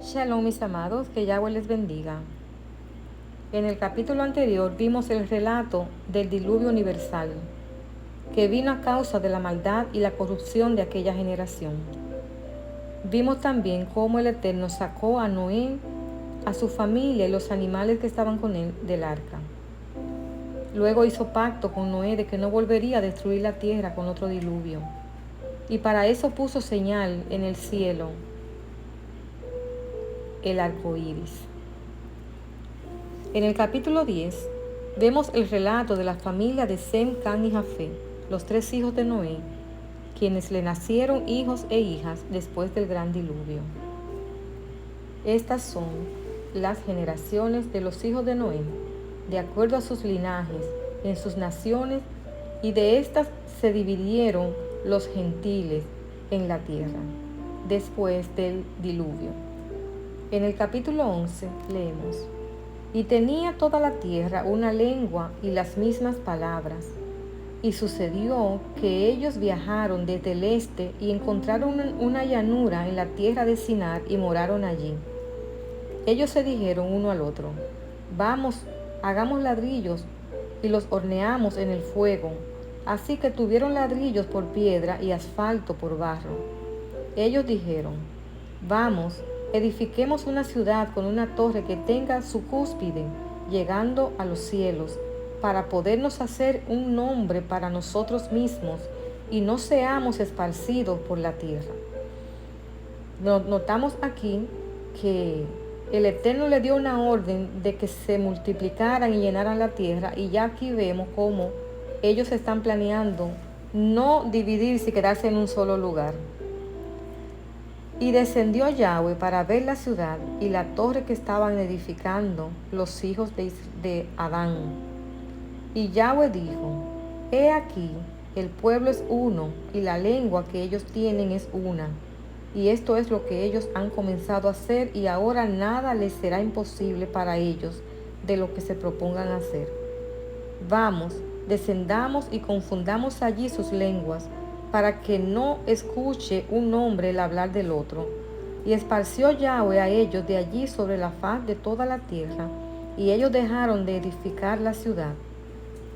Shalom, mis amados, que Yahweh les bendiga. En el capítulo anterior vimos el relato del diluvio universal, que vino a causa de la maldad y la corrupción de aquella generación. Vimos también cómo el Eterno sacó a Noé, a su familia y los animales que estaban con él del arca. Luego hizo pacto con Noé de que no volvería a destruir la tierra con otro diluvio. Y para eso puso señal en el cielo, el arco iris. En el capítulo 10 vemos el relato de la familia de Sem, Can y Jafé, los 3 hijos de Noé, quienes le nacieron hijos e hijas después del gran diluvio. Estas son las generaciones de los hijos de Noé, de acuerdo a sus linajes, en sus naciones, y de estas se dividieron los gentiles en la tierra, después del diluvio. En el capítulo 11 leemos: y tenía toda la tierra una lengua y las mismas palabras. Y sucedió que ellos viajaron desde el este y encontraron una llanura en la tierra de Sinar y moraron allí. Ellos se dijeron uno al otro: vamos, hagamos ladrillos y los horneamos en el fuego. Así que tuvieron ladrillos por piedra y asfalto por barro. Ellos dijeron: vamos, edifiquemos una ciudad con una torre que tenga su cúspide llegando a los cielos, para podernos hacer un nombre para nosotros mismos y no seamos esparcidos por la tierra. Notamos aquí que el Eterno le dio una orden de que se multiplicaran y llenaran la tierra, y ya aquí vemos cómo ellos están planeando no dividirse y quedarse en un solo lugar. Y descendió Yahweh para ver la ciudad y la torre que estaban edificando los hijos de Adán. Y Yahweh dijo: he aquí, el pueblo es uno, y la lengua que ellos tienen es una. Y esto es lo que ellos han comenzado a hacer, y ahora nada les será imposible para ellos de lo que se propongan hacer. Vamos, descendamos y confundamos allí sus lenguas, para que no escuche un hombre el hablar del otro. Y esparció Yahweh a ellos de allí sobre la faz de toda la tierra, y ellos dejaron de edificar la ciudad.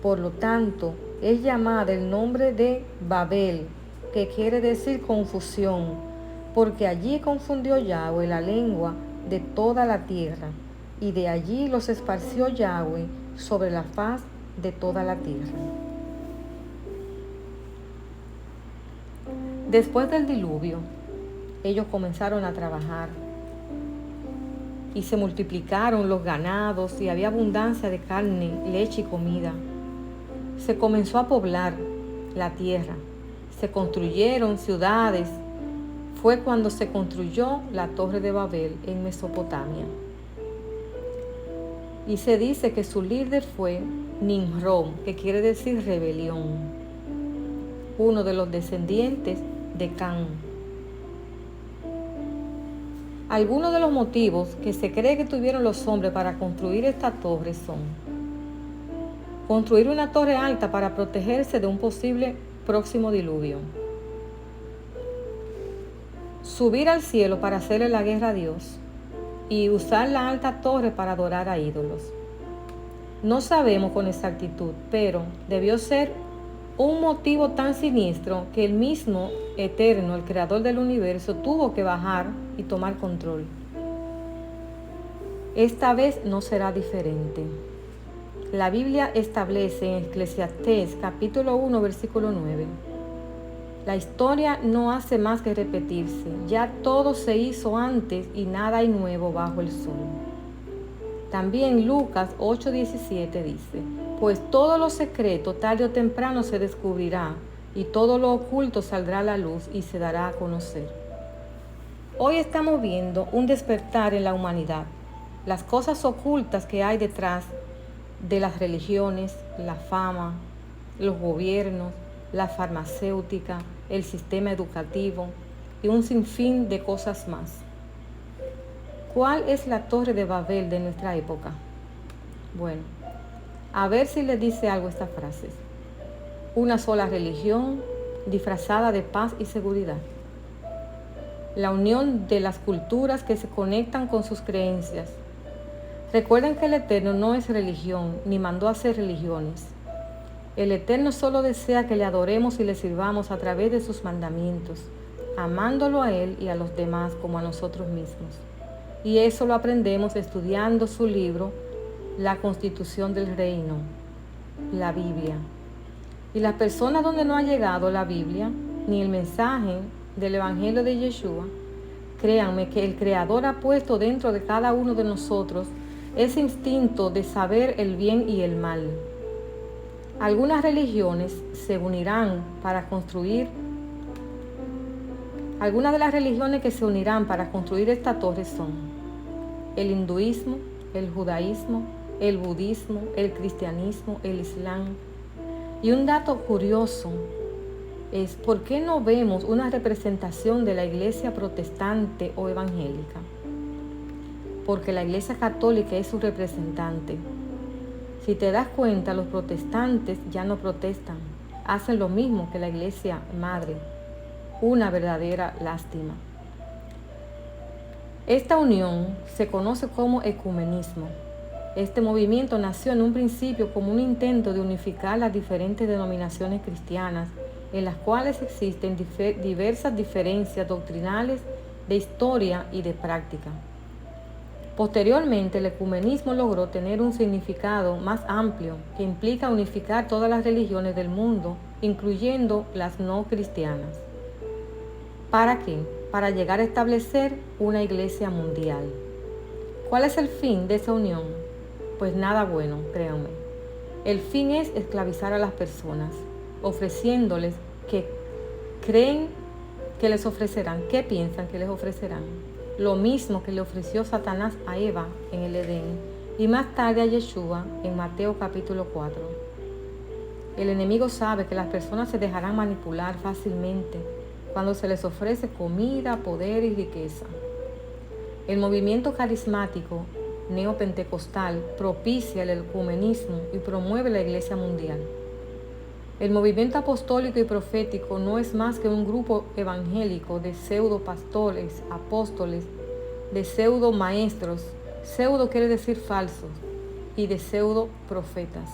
Por lo tanto, es llamada el nombre de Babel, que quiere decir confusión, porque allí confundió Yahweh la lengua de toda la tierra, y de allí los esparció Yahweh sobre la faz de toda la tierra. Después del diluvio, ellos comenzaron a trabajar y se multiplicaron los ganados y había abundancia de carne, leche y comida. Se comenzó a poblar la tierra, se construyeron ciudades. Fue cuando se construyó la Torre de Babel en Mesopotamia. Y se dice que su líder fue Nimrod, que quiere decir rebelión, uno de los descendientes de Can. Algunos de los motivos que se cree que tuvieron los hombres para construir esta torre son: construir una torre alta para protegerse de un posible próximo diluvio, subir al cielo para hacerle la guerra a Dios, y usar la alta torre para adorar a ídolos. No sabemos con exactitud, pero debió ser un motivo tan siniestro que el mismo Eterno, el creador del universo, tuvo que bajar y tomar control. Esta vez no será diferente. La Biblia establece en Eclesiastés capítulo 1 versículo 9: la historia no hace más que repetirse, ya todo se hizo antes y nada hay nuevo bajo el sol. También Lucas 8:17 dice: pues todo lo secreto tarde o temprano se descubrirá, y todo lo oculto saldrá a la luz y se dará a conocer. Hoy estamos viendo un despertar en la humanidad, las cosas ocultas que hay detrás de las religiones, la fama, los gobiernos, la farmacéutica, el sistema educativo y un sinfín de cosas más. ¿Cuál es la Torre de Babel de nuestra época? Bueno, a ver si les dice algo esta frase: una sola religión disfrazada de paz y seguridad. la unión de las culturas que se conectan con sus creencias. Recuerden que el Eterno no es religión, ni mandó a hacer religiones. El Eterno solo desea que le adoremos y le sirvamos a través de sus mandamientos, amándolo a Él y a los demás como a nosotros mismos. Y eso lo aprendemos estudiando su libro, La Constitución del Reino, la Biblia. Y las personas donde no ha llegado la Biblia, ni el mensaje del Evangelio de Yeshua, créanme que el Creador ha puesto dentro de cada uno de nosotros ese instinto de saber el bien y el mal. Algunas religiones se unirán para construir, algunas de las religiones que se unirán para construir esta torre son el hinduismo, el judaísmo, el budismo, el cristianismo, el islam. Y un dato curioso es ¿por qué no vemos una representación de la iglesia protestante o evangélica? Porque la iglesia católica es su representante. Si te das cuenta, los protestantes ya no protestan, hacen lo mismo que la iglesia madre. Una verdadera lástima. Esta unión se conoce como ecumenismo. Este movimiento nació en un principio como un intento de unificar las diferentes denominaciones cristianas, en las cuales existen diversas diferencias doctrinales, de historia y de práctica. Posteriormente, el ecumenismo logró tener un significado más amplio que implica unificar todas las religiones del mundo, incluyendo las no cristianas. ¿Para qué? Para llegar a establecer una iglesia mundial. ¿Cuál es el fin de esa unión? Pues nada bueno, créanme. El fin es esclavizar a las personas, ofreciéndoles que creen que les ofrecerán, que piensan que les ofrecerán. Lo mismo que le ofreció Satanás a Eva en el Edén y más tarde a Yeshua en Mateo capítulo 4. El enemigo sabe que las personas se dejarán manipular fácilmente cuando se les ofrece comida, poder y riqueza. El movimiento carismático neopentecostal propicia el ecumenismo y promueve la iglesia mundial. El movimiento apostólico y profético no es más que un grupo evangélico de pseudo pastores, apóstoles, de pseudo maestros, pseudo quiere decir falsos, y de pseudo profetas.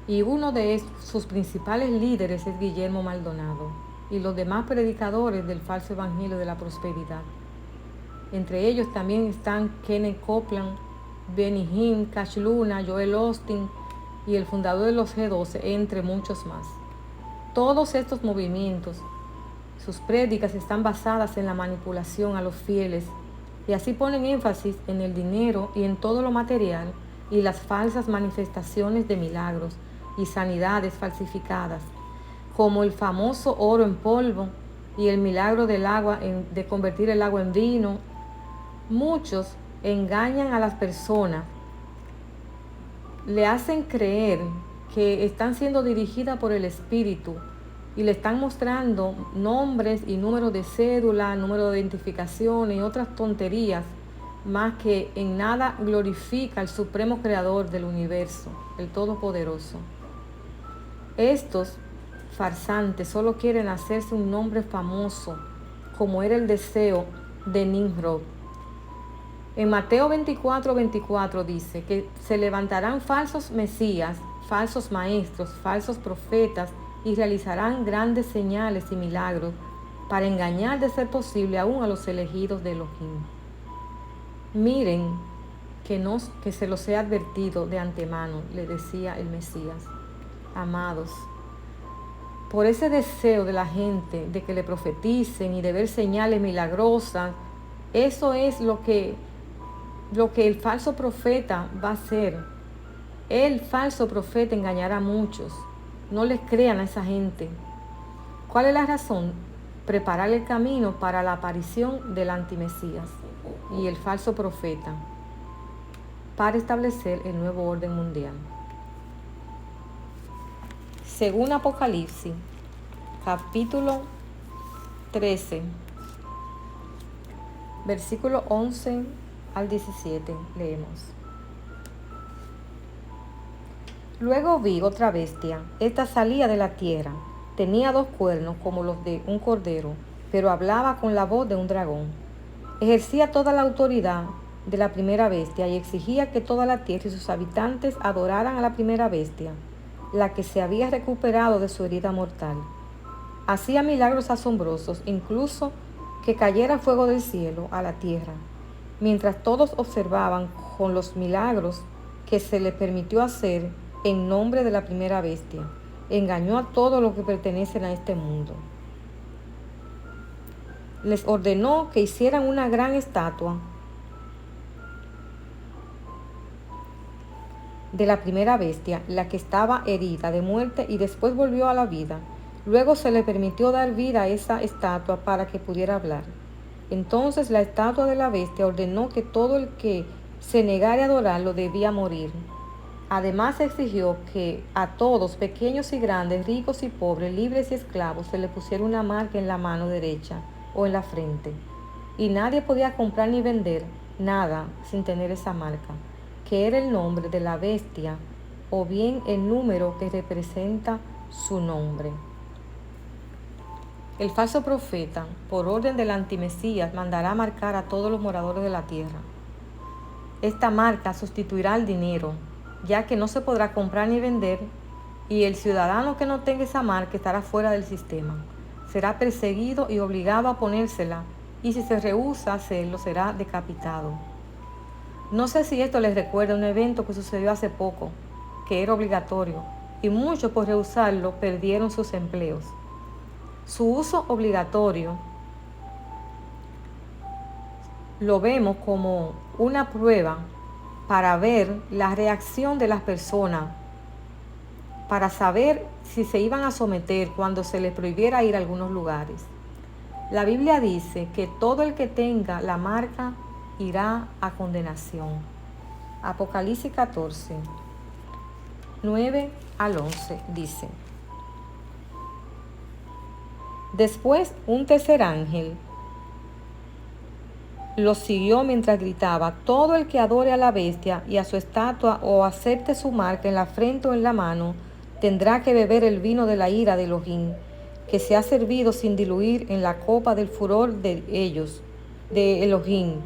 Y uno de sus principales líderes es Guillermo Maldonado y los demás predicadores del falso evangelio de la prosperidad. Entre ellos también están Kenneth Copeland, Benny Hinn, Cash Luna, Joel Austin y el fundador de los G12, entre muchos más. Todos estos movimientos, sus prédicas están basadas en la manipulación a los fieles y así ponen énfasis en el dinero y en todo lo material y las falsas manifestaciones de milagros y sanidades falsificadas, como el famoso oro en polvo y el milagro del agua de convertir el agua en vino. Muchos engañan a las personas, le hacen creer que están siendo dirigidas por el Espíritu y le están mostrando nombres y números de cédula, número de identificación y otras tonterías, más que en nada glorifica al Supremo Creador del universo, el Todopoderoso. Estos farsantes solo quieren hacerse un nombre famoso, como era el deseo de Nimrod. En Mateo 24:24 dice que se levantarán falsos mesías, falsos maestros, falsos profetas y realizarán grandes señales y milagros para engañar, de ser posible, aún a los elegidos de Elohim. Miren que se los he advertido de antemano, le decía el Mesías. Amados, por ese deseo de la gente de que le profeticen y de ver señales milagrosas, eso es lo que el falso profeta va a hacer. El falso profeta engañará a muchos. No les crean a esa gente. ¿Cuál es la razón? Preparar el camino para la aparición del antimesías y el falso profeta para establecer el nuevo orden mundial. Según Apocalipsis, capítulo 13, versículo 11 al 17, leemos. Luego vi otra bestia. Esta salía de la tierra. Tenía 2 cuernos como los de un cordero pero hablaba con la voz de un dragón. Ejercía toda la autoridad de la primera bestia y exigía que toda la tierra y sus habitantes adoraran a la primera bestia, la que se había recuperado de su herida mortal. Hacía milagros asombrosos, incluso que cayera fuego del cielo a la tierra. Mientras todos observaban con los milagros que se le permitió hacer en nombre de la primera bestia, engañó a todos los que pertenecen a este mundo. Les ordenó que hicieran una gran estatua de la primera bestia, la que estaba herida de muerte y después volvió a la vida. Luego se le permitió dar vida a esa estatua para que pudiera hablar. Entonces la estatua de la bestia ordenó que todo el que se negara a adorarlo debía morir. Además exigió que a todos, pequeños y grandes, ricos y pobres, libres y esclavos, se le pusiera una marca en la mano derecha o en la frente. Y nadie podía comprar ni vender nada sin tener esa marca, que era el nombre de la bestia o bien el número que representa su nombre. El falso profeta, por orden del antimesías, mandará marcar a todos los moradores de la tierra. Esta marca sustituirá al dinero, ya que no se podrá comprar ni vender, y el ciudadano que no tenga esa marca estará fuera del sistema. Será perseguido y obligado a ponérsela, y si se rehúsa a hacerlo, será decapitado. No sé si esto les recuerda un evento que sucedió hace poco, que era obligatorio, y muchos por rehusarlo perdieron sus empleos. Su uso obligatorio lo vemos como una prueba para ver la reacción de las personas, para saber si se iban a someter cuando se les prohibiera ir a algunos lugares. La Biblia dice que todo el que tenga la marca irá a condenación. Apocalipsis 14, 9 al 11 dice: Después un tercer ángel los siguió mientras gritaba: todo el que adore a la bestia y a su estatua o acepte su marca en la frente o en la mano, tendrá que beber el vino de la ira de Elohim, que se ha servido sin diluir en la copa del furor de Elohim.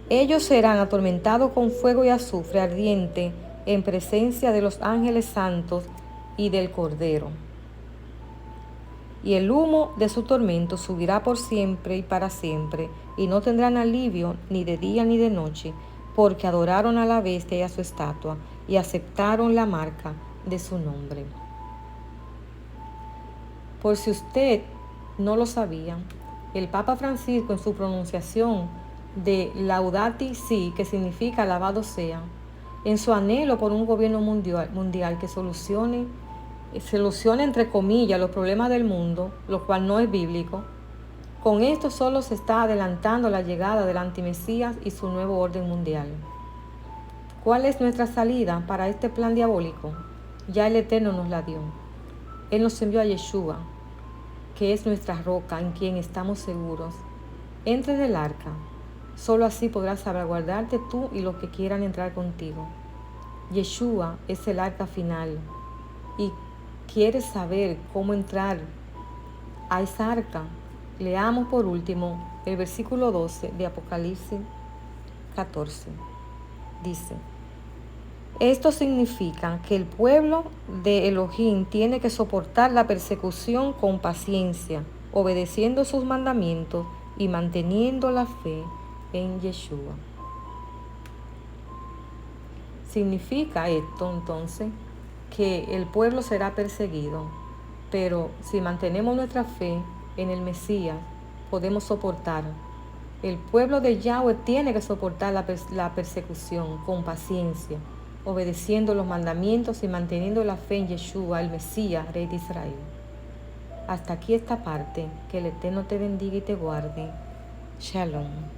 Ellos serán atormentados con fuego y azufre ardiente en presencia de los ángeles santos y del Cordero. Y el humo de su tormento subirá por siempre y para siempre, y no tendrán alivio ni de día ni de noche, porque adoraron a la bestia y a su estatua, y aceptaron la marca de su nombre. Por si usted no lo sabía, el Papa Francisco, en su pronunciación de Laudate Si, que significa alabado sea, en su anhelo por un gobierno mundial que solucione entre comillas los problemas del mundo, lo cual no es bíblico, con esto solo se está adelantando la llegada del antimesías y su nuevo orden mundial. ¿Cuál es nuestra salida para este plan diabólico? Ya el Eterno nos la dio. Él nos envió a Yeshua, que es nuestra roca en quien estamos seguros. Entra en el arca. Solo así podrás salvaguardarte tú y los que quieran entrar contigo. Yeshua es el arca final. Y ¿quieres saber cómo entrar a esa arca? Leamos por último el versículo 12 de Apocalipsis 14. Dice: esto significa que el pueblo de Elohim tiene que soportar la persecución con paciencia, obedeciendo sus mandamientos y manteniendo la fe en Yeshua. Significa esto entonces que el pueblo será perseguido, pero si mantenemos nuestra fe en el Mesías, podemos soportar. El pueblo de Yahweh tiene que soportar la persecución con paciencia, obedeciendo los mandamientos y manteniendo la fe en Yeshua, el Mesías, Rey de Israel. Hasta aquí esta parte. Que el Eterno te bendiga y te guarde. Shalom.